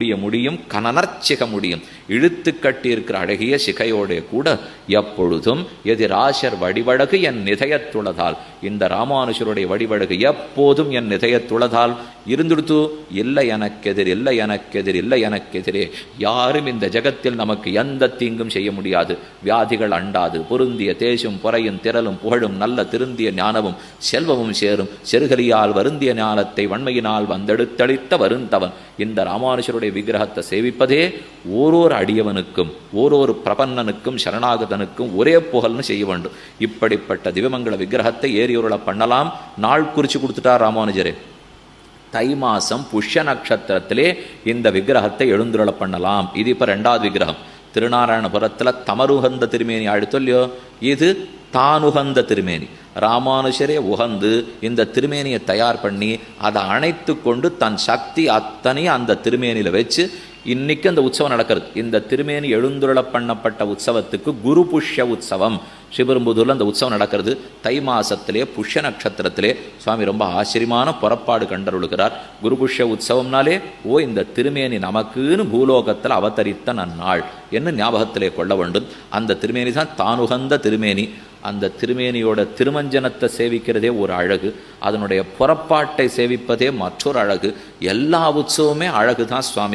முடியும் கனனர்ச்சிக முடியும் இழுத்து கட்டி இருக்கிற அழகிய சிகையோட கூட எப்பொழுதும் எதிராசர் வடிவழகு என் நிதயத்துளதால் இந்த ராமானுஷருடைய வடிவழகு எப்போதும் என் நிதயத்துளதால் இருந்துடுத்து இல்லை எனக்கெதிர் இல்லை எனக்கெதிர் இல்லை எனக்கெதிரே யாரும் இந்த ஜகத்தில் நமக்கு எந்த தீங்கும் செய்ய முடியாது. வியாதிகள் அண்டாது பொருந்திய தேசும் பொறையும் திரளும் புகழும் நல்ல திருந்திய ஞானமும் செல்வமும் சேரும் செருகலியால் வருந்திய ஞானத்தை வன்மையினால் வந்தெடுத்தளித்த வருந்தவன் இந்த ராமானுஷருடைய விக்கிரகத்தை சேவிப்பதே ஓரோரு அடியவனுக்கும் ஓரோரு பிரபன்னனுக்கும் சரணாகதனுக்கும் ஒரே புகழ்னு செய்ய வேண்டும். இப்படிப்பட்ட திவமங்கள விக்கிரகத்தை ஏரியோருள பண்ணலாம். நாள் குறிச்சு கொடுத்துட்டார் ராமானுஜரே. தை மாசம் புஷ்ய நட்சத்திரத்திலே இந்த விக்கிரகத்தை எழுந்துருள பண்ணலாம். இது இப்ப 2வது விக்கிரகம். திருநாராயணபுரத்துல தமருகந்த திருமேனி ஆழ்த்தொல்லையோ, இது தானுகந்த திருமேனி. ராமானுஷரே உகந்து இந்த திருமேனியை தயார் பண்ணி அதை அணைத்து கொண்டு தன் சக்தி அத்தனை அந்த திருமேனியில வச்சு இன்னைக்கு அந்த உற்சவம் நடக்கிறது. இந்த திருமேனி எழுந்துருள பண்ணப்பட்ட உற்சவத்துக்கு குரு புஷ்ய உற்சவம் ஸ்ரீபெரும்புதூர்ல அந்த உற்சவம் நடக்கிறது. தை மாசத்திலே புஷ்ய நட்சத்திரத்திலே சுவாமி ரொம்ப ஆச்சரியமான புறப்பாடு கண்டருளுகிறார். குரு புஷ்ய உற்சவம்னாலே இந்த திருமேனி நமக்குன்னு பூலோகத்தில் அவதரித்த நன்னாள் என்ன ஞாபகத்திலே கொள்ள வேண்டும். அந்த திருமேனி தான் தானுகந்த திருமேனி. அந்த திருமேனியோட திருமஞ்சனத்தை சேவிக்கிறதே ஒரு அழகு, அதனுடைய புறப்பாட்டை சேவிப்பதே மற்றொரு அழகு. எல்லா உற்சவமே அழகு தான் சுவாமி.